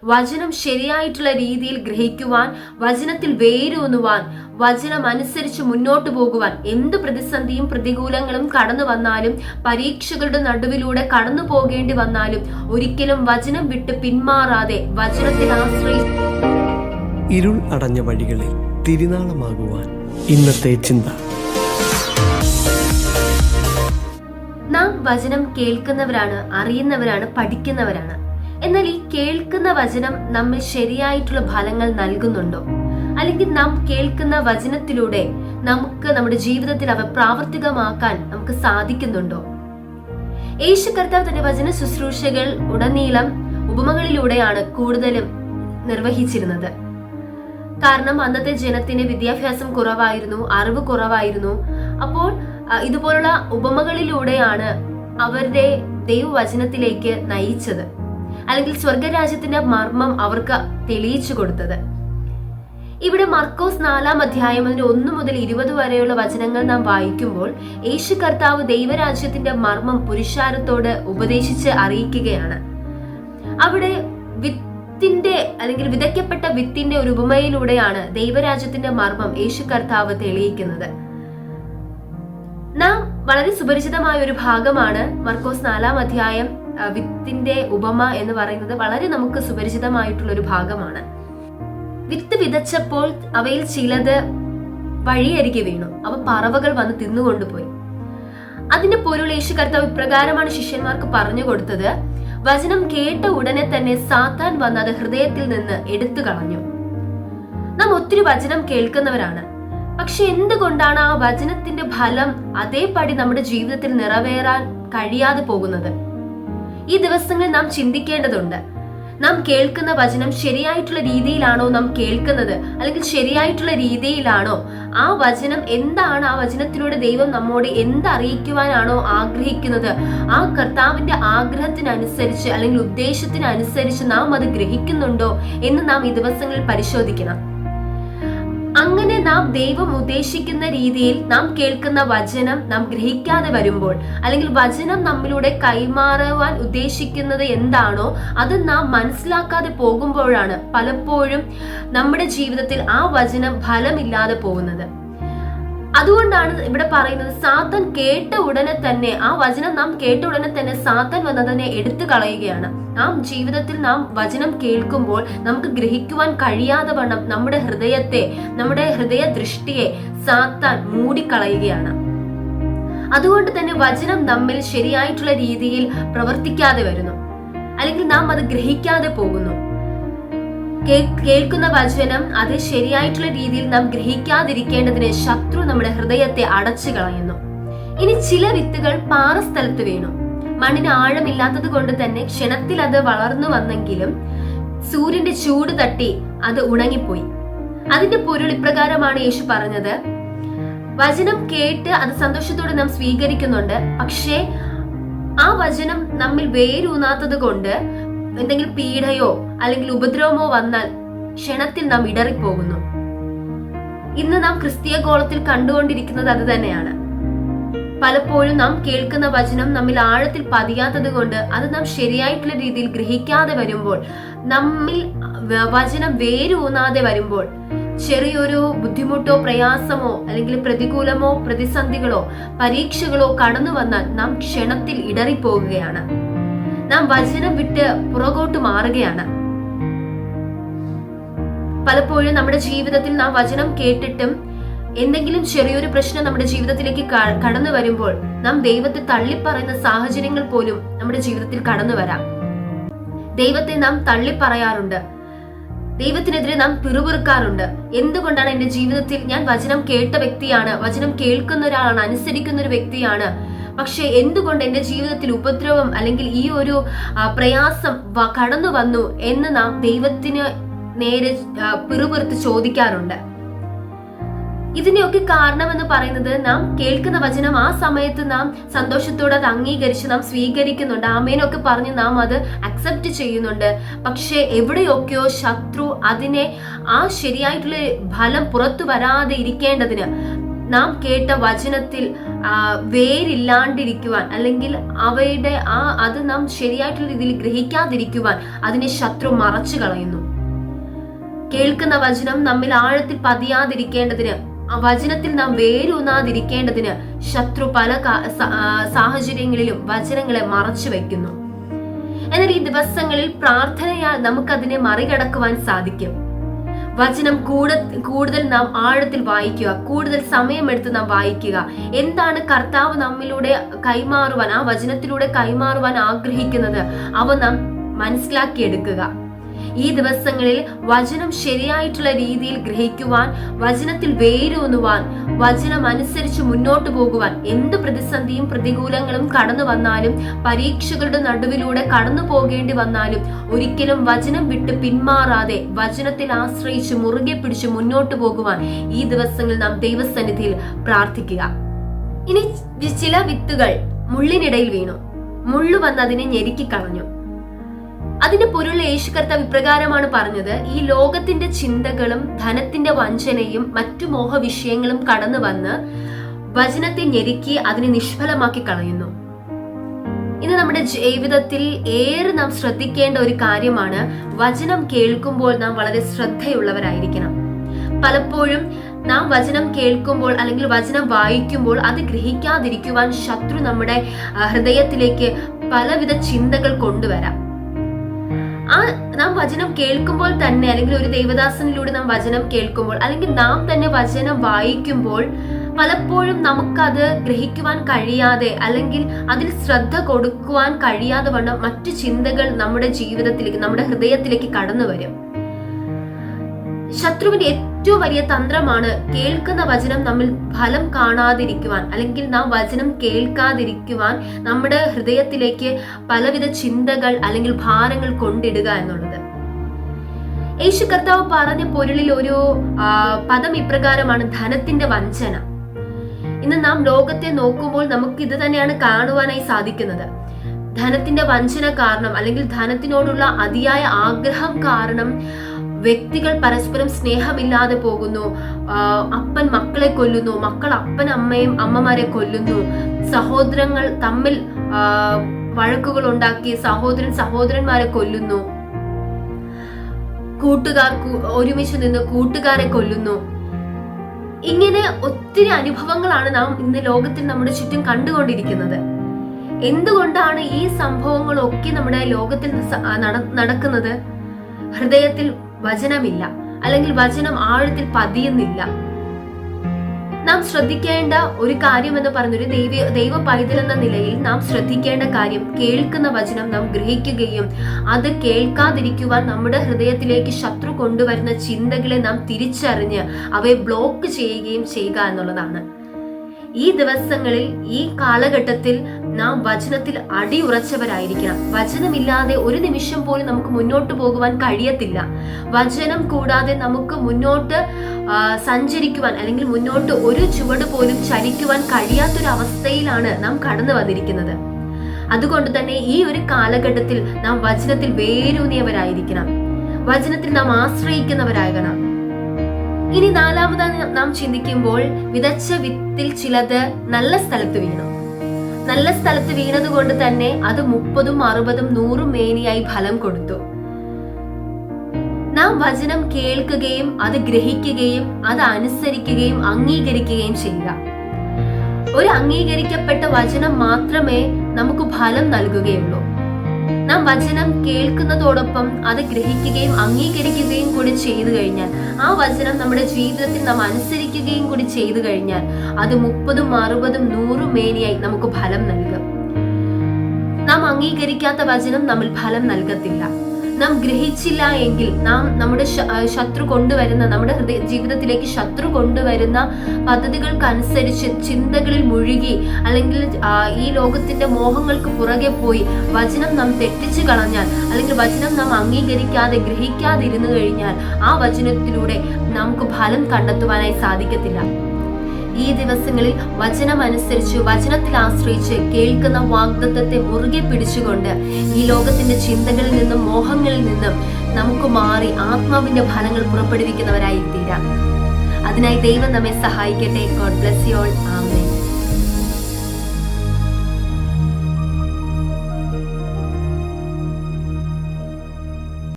വചനം ശരിയായിട്ടുള്ള രീതിയിൽ ഗ്രഹിക്കുവാൻ, വചനത്തിൽ വേരൂന്നുവാൻ, വചനം അനുസരിച്ച് മുന്നോട്ടു പോകുവാൻ, എന്ത് പ്രതിസന്ധിയും പ്രതികൂലങ്ങളും കടന്നു വന്നാലും, പരീക്ഷകളുടെ നടുവിലൂടെ കടന്നു പോകേണ്ടി വന്നാലും ഒരിക്കലും വചനം വിട്ട് പിന്മാറാതെ വചനത്തിൽ ഇരുൾ അടഞ്ഞ വഴികളിൽ തിരുനാളമാകുവാൻ ഇന്നത്തെ ചിന്ത. നാം വചനം കേൾക്കുന്നവരാണ്, അറിയുന്നവരാണ്, പഠിക്കുന്നവരാണ്. എന്നാൽ ഈ കേൾക്കുന്ന വചനം നമ്മെ ശരിയായിട്ടുള്ള ഫലങ്ങൾ നൽകുന്നുണ്ടോ? അല്ലെങ്കിൽ നാം കേൾക്കുന്ന വചനത്തിലൂടെ നമുക്ക് നമ്മുടെ ജീവിതത്തിൽ അവ പ്രാവർത്തികമാക്കാൻ നമുക്ക് സാധിക്കുന്നുണ്ടോ? യേശു കർത്താവ് തന്റെ വചന ശുശ്രൂഷകൾ ഉടനീളം ഉപമകളിലൂടെയാണ് കൂടുതലും നിർവഹിച്ചിരുന്നത്. കാരണം അന്നത്തെ ജനത്തിന് വിദ്യാഭ്യാസം കുറവായിരുന്നു, അറിവ് കുറവായിരുന്നു. അപ്പോൾ ഇതുപോലുള്ള ഉപമകളിലൂടെയാണ് അവരുടെ ദൈവവചനത്തിലേക്ക് നയിച്ചത്, അല്ലെങ്കിൽ സ്വർഗരാജ്യത്തിന്റെ മർമ്മം അവർക്ക് തെളിയിച്ചു കൊടുത്തത്. ഇവിടെ മർക്കോസ് 4-ാം അധ്യായം 1 മുതൽ 20 വരെയുള്ള വചനങ്ങൾ നാം വായിക്കുമ്പോൾ യേശു കർത്താവ് ദൈവരാജ്യത്തിന്റെ മർമ്മം പുരുഷാരത്തോട് ഉപദേശിച്ച് അറിയിക്കുകയാണ്. അവിടെ വിത്തിന്റെ അല്ലെങ്കിൽ വിതയ്ക്കപ്പെട്ട വിത്തിന്റെ ഒരു ഉപമയിലൂടെയാണ് ദൈവരാജ്യത്തിന്റെ മർമ്മം യേശു കർത്താവ് തെളിയിക്കുന്നത്. നാം വളരെ സുപരിചിതമായ ഒരു ഭാഗമാണ് മർക്കോസ് 4-ാം അധ്യായം. വിത്തിന്റെ ഉപമ എന്ന് പറയുന്നത് വളരെ നമുക്ക് സുപരിചിതമായിട്ടുള്ള ഒരു ഭാഗമാണ്. വിത്ത് വിതച്ചപ്പോൾ അവയിൽ ചിലത് വഴിയരികെ വീണു, അവ പറവകൾ വന്ന് തിന്നുകൊണ്ടുപോയി. അതിന്റെ പൊരുൾ യേശു കർത്താവ് ഇപ്രകാരമാണ് ശിഷ്യന്മാർക്ക് പറഞ്ഞു കൊടുത്തത്: വചനം കേട്ട ഉടനെ തന്നെ സാത്താൻ വന്ന് അത് ഹൃദയത്തിൽ നിന്ന് എടുത്തു കളഞ്ഞു. നാം ഒത്തിരി വചനം കേൾക്കുന്നവരാണ്. പക്ഷെ എന്തുകൊണ്ടാണ് ആ വചനത്തിന്റെ ഫലം അതേപടി നമ്മുടെ ജീവിതത്തിൽ നിറവേറാൻ കഴിയാതെ പോകുന്നത്? ഈ ദിവസങ്ങളിൽ നാം ചിന്തിക്കേണ്ടതുണ്ട്. നാം കേൾക്കുന്ന വചനം ശരിയായിട്ടുള്ള രീതിയിലാണോ നാം കേൾക്കുന്നത്? അല്ലെങ്കിൽ ശരിയായിട്ടുള്ള രീതിയിലാണോ ആ വചനം? എന്താണ് ആ വചനത്തിലൂടെ ദൈവം നമ്മോട് എന്തറിയിക്കുവാനാണോ ആഗ്രഹിക്കുന്നത്? ആ കർത്താവിന്റെ ആഗ്രഹത്തിനനുസരിച്ച് അല്ലെങ്കിൽ ഉദ്ദേശത്തിനനുസരിച്ച് നാം അത് ഗ്രഹിക്കുന്നുണ്ടോ എന്ന് നാം ഈ ദിവസങ്ങളിൽ പരിശോധിക്കണം. അങ്ങനെ നാം ദൈവം ഉദ്ദേശിക്കുന്ന രീതിയിൽ നാം കേൾക്കുന്ന വചനം നാം ഗ്രഹിക്കാതെ വരുമ്പോൾ, അല്ലെങ്കിൽ വചനം നമ്മിലൂടെ കൈമാറുവാൻ ഉദ്ദേശിക്കുന്നത് എന്താണോ അത് നാം മനസ്സിലാക്കാതെ പോകുമ്പോഴാണ് പലപ്പോഴും നമ്മുടെ ജീവിതത്തിൽ ആ വചനം ഫലമില്ലാതെ പോകുന്നത്. അതുകൊണ്ടാണ് ഇവിടെ പറയുന്നത്, സാത്താൻ കേട്ട ഉടനെ തന്നെ, ആ വചനം നാം കേട്ട ഉടനെ തന്നെ സാത്താൻ വന്നതിനെ എടുത്തു കളയുകയാണ്. നാം ജീവിതത്തിൽ നാം വചനം കേൾക്കുമ്പോൾ നമുക്ക് ഗ്രഹിക്കുവാൻ കഴിയാതെ വണ്ണം നമ്മുടെ ഹൃദയത്തെ, നമ്മുടെ ഹൃദയ ദൃഷ്ടിയെ സാത്താൻ മൂടിക്കളയുകയാണ്. അതുകൊണ്ട് തന്നെ വചനം നമ്മിൽ ശരിയായിട്ടുള്ള രീതിയിൽ പ്രവർത്തിക്കാതെ വരുന്നു, അല്ലെങ്കിൽ നാം അത് ഗ്രഹിക്കാതെ പോകുന്നു. കേൾക്കുന്ന വചനം അത് ശരിയായിട്ടുള്ള രീതിയിൽ നാം ഗ്രഹിക്കാതിരിക്കേണ്ടതിന് ശത്രു നമ്മുടെ ഹൃദയത്തെ അടച്ചു കളയുന്നു. ഇനി ചില വിത്തുകൾ പാറസ്ഥലത്ത് വീണു. മണ്ണിന് ആഴമില്ലാത്തത് കൊണ്ട് തന്നെ ക്ഷണത്തിൽ അത് വളർന്നു വന്നെങ്കിലും സൂര്യന്റെ ചൂട് തട്ടി അത് ഉണങ്ങിപ്പോയി. അതിന്റെ പൊരുൾ ഇപ്രകാരമാണ് യേശു പറഞ്ഞത്: വചനം കേട്ട് അത് സന്തോഷത്തോടെ നാം സ്വീകരിക്കുന്നുണ്ട്, പക്ഷേ ആ വചനം നമ്മിൽ വേരൂന്നാത്തത് കൊണ്ട് എന്തെങ്കിലും പീഡയോ അല്ലെങ്കിൽ ഉപദ്രവമോ വന്നാൽ ക്ഷണത്തിൽ നാം ഇടറിപ്പോകുന്നു. ഇന്ന് നാം ക്രിസ്തീയ ഗോളത്തിൽ കണ്ടുകൊണ്ടിരിക്കുന്നത് അത് തന്നെയാണ്. പലപ്പോഴും നാം കേൾക്കുന്ന വചനം നമ്മിൽ ആഴത്തിൽ പതിയാത്തത് കൊണ്ട്, അത് നാം ശരിയായിട്ടുള്ള രീതിയിൽ ഗ്രഹിക്കാതെ വരുമ്പോൾ, നമ്മിൽ വചനം വേരൂന്നാതെ വരുമ്പോൾ, ചെറിയൊരു ബുദ്ധിമുട്ടോ പ്രയാസമോ അല്ലെങ്കിൽ പ്രതികൂലമോ പ്രതിസന്ധികളോ പരീക്ഷകളോ കടന്നു വന്നാൽ നാം ക്ഷണത്തിൽ ഇടറിപ്പോകുകയാണ്. നാം വചനം വിട്ട് പുറകോട്ട് മാറുകയാണ്. പലപ്പോഴും നമ്മുടെ ജീവിതത്തിൽ നാം വചനം കേട്ടിട്ടും എന്തെങ്കിലും ചെറിയൊരു പ്രശ്നം നമ്മുടെ ജീവിതത്തിലേക്ക് കടന്നു വരുമ്പോൾ നാം ദൈവത്തെ തള്ളിപ്പറയുന്ന സാഹചര്യങ്ങൾ പോലും നമ്മുടെ ജീവിതത്തിൽ കടന്നു വരാം. ദൈവത്തെ നാം തള്ളിപ്പറയാറുണ്ട്, ദൈവത്തിനെതിരെ നാം പിറുപിറുക്കാറുണ്ട്. എന്തുകൊണ്ടാണ് എന്റെ ജീവിതത്തിൽ, ഞാൻ വചനം കേട്ട വ്യക്തിയാണ്, വചനം കേൾക്കുന്ന ഒരാളാണ്, അനുസരിക്കുന്ന ഒരു വ്യക്തിയാണ്, പക്ഷെ എന്തുകൊണ്ട് എന്റെ ജീവിതത്തിൽ ഉപദ്രവം അല്ലെങ്കിൽ ഈ ഒരു പ്രയാസം കടന്നു വന്നു എന്ന് നാം ദൈവത്തിന് നേരെ പിറുപിറുത്ത് ചോദിക്കാറുണ്ട്. ഇതിനെയൊക്കെ കാരണമെന്ന് പറയുന്നത്, നാം കേൾക്കുന്ന വചനം ആ സമയത്ത് നാം സന്തോഷത്തോടെ അത് അംഗീകരിച്ച് നാം സ്വീകരിക്കുന്നുണ്ട്, ആമേനൊക്കെ പറഞ്ഞ് നാം അത് അക്സെപ്റ്റ് ചെയ്യുന്നുണ്ട്. പക്ഷെ എവിടെയൊക്കെയോ ശത്രു അതിനെ ആ ശരിയായിട്ടുള്ള ഫലം പുറത്തു വരാതെ ഇരിക്കേണ്ടതിന് നാം കേട്ട വചനത്തിൽ വേരില്ലാണ്ടിരിക്കുവാൻ, അല്ലെങ്കിൽ അവയുടെ അത് നാം ശരിയായിട്ടുള്ള രീതിയിൽ ഗ്രഹിക്കാതിരിക്കുവാൻ അതിനെ ശത്രു മറച്ചു കളയുന്നു. കേൾക്കുന്ന വചനം നമ്മിൽ ആഴത്തിൽ പതിയാതിരിക്കേണ്ടതിന്, വചനത്തിൽ നാം വേരൂന്നാതിരിക്കേണ്ടതിന് ശത്രു പല സാഹചര്യങ്ങളിലും വചനങ്ങളെ മറച്ചു വയ്ക്കുന്നു. എന്നാൽ ഈ ദിവസങ്ങളിൽ പ്രാർത്ഥനയാൽ നമുക്കതിനെ മറികടക്കുവാൻ സാധിക്കും. വചനം കൂടുതൽ നാം ആഴത്തിൽ വായിക്കുക, കൂടുതൽ സമയമെടുത്ത് നാം വായിക്കുക. എന്താണ് കർത്താവ് നമ്മിലൂടെ കൈമാറുവാൻ, ആ വചനത്തിലൂടെ കൈമാറുവാൻ ആഗ്രഹിക്കുന്നത്, അവ നാം മനസ്സിലാക്കിയെടുക്കുക. ഈ ദിവസങ്ങളിൽ വചനം ശരിയായിട്ടുള്ള രീതിയിൽ ഗ്രഹിക്കുവാൻ, വചനത്തിൽ വേരൂന്നുവാൻ, വചനം അനുസരിച്ച് മുന്നോട്ട് പോകുവാൻ, എന്ത് പ്രതിസന്ധിയും പ്രതികൂലങ്ങളും കടന്നു വന്നാലും, പരീക്ഷകളുടെ നടുവിലൂടെ കടന്നു പോകേണ്ടി വന്നാലും ഒരിക്കലും വചനം വിട്ട് പിന്മാറാതെ വചനത്തിൽ ആശ്രയിച്ച് മുറുകെ പിടിച്ച് മുന്നോട്ട് പോകുവാൻ ഈ ദിവസങ്ങളിൽ നാം ദൈവസന്നിധിയിൽ പ്രാർത്ഥിക്കുക. ഇനി ചില വിത്തുകൾ മുള്ളിനിടയിൽ വീണു, മുള്ളു വന്ന് അതിനെ ഞെരുക്കി കളഞ്ഞു. അതിന്റെ പൊരുൾ യേശു കർത്താവ് ഇപ്രകാരമാണ് പറഞ്ഞത്: ഈ ലോകത്തിന്റെ ചിന്തകളും ധനത്തിന്റെ വഞ്ചനയും മറ്റു മോഹവിഷയങ്ങളും കടന്നു വന്ന് വചനത്തെ ഞെരുക്കി അതിനെ നിഷ്ഫലമാക്കി കളയുന്നു. ഇന്ന് നമ്മുടെ ജീവിതത്തിൽ ഏറെ നാം ശ്രദ്ധിക്കേണ്ട ഒരു കാര്യമാണ്, വചനം കേൾക്കുമ്പോൾ നാം വളരെ ശ്രദ്ധയുള്ളവരായിരിക്കണം. പലപ്പോഴും നാം വചനം കേൾക്കുമ്പോൾ അല്ലെങ്കിൽ വചനം വായിക്കുമ്പോൾ അത് ഗ്രഹിക്കാതിരിക്കുവാൻ ശത്രു നമ്മുടെ ഹൃദയത്തിലേക്ക് പലവിധ ചിന്തകൾ കൊണ്ടുവരാം. നാം വചനം കേൾക്കുമ്പോൾ തന്നെ, അല്ലെങ്കിൽ ഒരു ദൈവദാസനിലൂടെ നാം വചനം കേൾക്കുമ്പോൾ, അല്ലെങ്കിൽ നാം തന്നെ വചനം വായിക്കുമ്പോൾ പലപ്പോഴും നമുക്കത് ഗ്രഹിക്കുവാൻ കഴിയാതെ, അല്ലെങ്കിൽ അതിൽ ശ്രദ്ധ കൊടുക്കുവാൻ കഴിയാതെ വണ്ണം മറ്റു ചിന്തകൾ നമ്മുടെ ജീവിതത്തിലേക്ക്, നമ്മുടെ ഹൃദയത്തിലേക്ക് കടന്നു വരും. ശത്രുവിന്റെ ഏറ്റവും വലിയ തന്ത്രമാണ് കേൾക്കുന്ന വചനം നമ്മിൽ ഫലം കാണാതിരിക്കുവാൻ, അല്ലെങ്കിൽ നാം വചനം കേൾക്കാതിരിക്കുവാൻ നമ്മുടെ ഹൃദയത്തിലേക്ക് പലവിധ ചിന്തകൾ അല്ലെങ്കിൽ ഭാരങ്ങൾ കൊണ്ടിടുക എന്നുള്ളത്. യേശു കർത്താവ് പറഞ്ഞ പൊരുളിൽ ഒരു പദം ഇപ്രകാരമാണ്: ധനത്തിന്റെ വഞ്ചന. ഇന്ന് നാം ലോകത്തെ നോക്കുമ്പോൾ നമുക്ക് ഇത് തന്നെയാണ് കാണുവാനായി സാധിക്കുന്നത്. ധനത്തിന്റെ വഞ്ചന കാരണം, അല്ലെങ്കിൽ ധനത്തിനോടുള്ള അതിയായ ആഗ്രഹം കാരണം വ്യക്തികൾ പരസ്പരം സ്നേഹമില്ലാതെ പോകുന്നു. അപ്പൻ മക്കളെ കൊല്ലുന്നു, മക്കൾ അമ്മമാരെ കൊല്ലുന്നു. സഹോദരങ്ങൾ തമ്മിൽ വഴക്കുകൾ ഉണ്ടാക്കി സഹോദരന്മാരെ കൊല്ലുന്നു. കൂട്ടുകാർ ഒരുമിച്ച് നിന്ന് കൂട്ടുകാരെ കൊല്ലുന്നു. ഇങ്ങനെ ഒത്തിരി അനുഭവങ്ങളാണ് നാം ഇന്ന് ലോകത്തിൽ നമ്മുടെ ചുറ്റും കണ്ടുകൊണ്ടിരിക്കുന്നത്. എന്തുകൊണ്ടാണ് ഈ സംഭവങ്ങളൊക്കെ നമ്മുടെ ലോകത്തിൽ നടക്കുന്നത്? ഹൃദയത്തിൽ വചനമില്ല, അല്ലെങ്കിൽ വചനം ആഴത്തിൽ പതിയുന്നില്ല. നാം ശ്രദ്ധിക്കേണ്ട ഒരു കാര്യം എന്ന് പറഞ്ഞൊരു ദൈവ പൈതൽ എന്ന നിലയിൽ നാം ശ്രദ്ധിക്കേണ്ട കാര്യം, കേൾക്കുന്ന വചനം നാം ഗ്രഹിക്കുകയും അത് കേൾക്കാതിരിക്കുവാൻ നമ്മുടെ ഹൃദയത്തിലേക്ക് ശത്രു കൊണ്ടുവരുന്ന ചിന്തകളെ നാം തിരിച്ചറിഞ്ഞ് അവയെ ബ്ലോക്ക് ചെയ്യുകയും ചെയ്യുക എന്നുള്ളതാണ്. ഈ ദിവസങ്ങളിൽ, ഈ കാലഘട്ടത്തിൽ നാം വചനത്തിൽ അടിയുറച്ചവരായിരിക്കണം. വചനമില്ലാതെ ഒരു നിമിഷം പോലും നമുക്ക് മുന്നോട്ട് പോകുവാൻ കഴിയത്തില്ല. വചനം കൂടാതെ നമുക്ക് മുന്നോട്ട് സഞ്ചരിക്കുവാൻ, അല്ലെങ്കിൽ മുന്നോട്ട് ഒരു ചുവട് പോലും ചലിക്കുവാൻ കഴിയാത്തൊരവസ്ഥയിലാണ് നാം കടന്നു വന്നിരിക്കുന്നത്. അതുകൊണ്ട് തന്നെ ഈ ഒരു കാലഘട്ടത്തിൽ നാം വചനത്തിൽ വേരൂന്നിയവരായിരിക്കണം, വചനത്തിൽ നാം ആശ്രയിക്കുന്നവരാകണം. ഇനി നാലാമതായി നാം ചിന്തിക്കുമ്പോൾ, വിതച്ച വിത്തിൽ ചിലത് നല്ല സ്ഥലത്ത് വീണു. നല്ല സ്ഥലത്ത് വീണത് കൊണ്ട് തന്നെ അത് 30, 60, 100 മേനിയായി ഫലം കൊടുത്തു. നാം വചനം കേൾക്കുകയും അത് ഗ്രഹിക്കുകയും അത് അനുസരിക്കുകയും അംഗീകരിക്കുകയും ചെയ്യുക. ഒരു അംഗീകരിക്കപ്പെട്ട വചനം മാത്രമേ നമുക്ക് ഫലം നൽകുകയുള്ളൂ. നാം വചനം കേൾക്കുന്നതോടൊപ്പം അത് ഗ്രഹിക്കുകയും അംഗീകരിക്കുകയും കൂടി ചെയ്തു കഴിഞ്ഞാൽ, ആ വചനം നമ്മുടെ ജീവിതത്തിൽ നാം അനുസരിക്കുകയും കൂടി ചെയ്തു കഴിഞ്ഞാൽ അത് 30, 60, 100 മേനിയായി നമുക്ക് ഫലം നൽകും. നാം അംഗീകരിക്കാത്ത വചനം നമ്മിൽ ഫലം നൽകത്തില്ല. നാം ഗ്രഹിച്ചില്ല എങ്കിൽ, നാം നമ്മുടെ ശത്രു കൊണ്ടുവരുന്ന, നമ്മുടെ ജീവിതത്തിലേക്ക് ശത്രു കൊണ്ടുവരുന്ന പദ്ധതികൾക്കനുസരിച്ച് ചിന്തകളിൽ മുഴുകി, അല്ലെങ്കിൽ ഈ ലോകത്തിന്റെ മോഹങ്ങൾക്ക് പുറകെ പോയി വചനം നാം തെറ്റിച്ചു കളഞ്ഞാൽ, അല്ലെങ്കിൽ വചനം നാം അംഗീകരിക്കാതെ ഗ്രഹിക്കാതിരുന്നു കഴിഞ്ഞാൽ ആ വചനത്തിലൂടെ നമുക്ക് ഫലം കണ്ടെത്തുവാനായി സാധിക്കത്തില്ല. ഈ ദിവസങ്ങളിൽ വചനമനുസരിച്ച്, വചനത്തിൽ ആശ്രയിച്ച് കേൾക്കുന്ന വാഗ്ദത്തത്തെ മുറുകെ പിടിച്ചുകൊണ്ട് ഈ ലോകത്തിന്റെ ചിന്തകളിൽ നിന്നും മോഹങ്ങളിൽ നിന്നും നമുക്ക് മാറി ആത്മാവിന്റെ ഫലങ്ങൾ പുറപ്പെടുവിക്കുന്നവരായി തീരാം. അതിനായി ദൈവം നമ്മെ സഹായിക്കട്ടെ. God bless you all. Amen.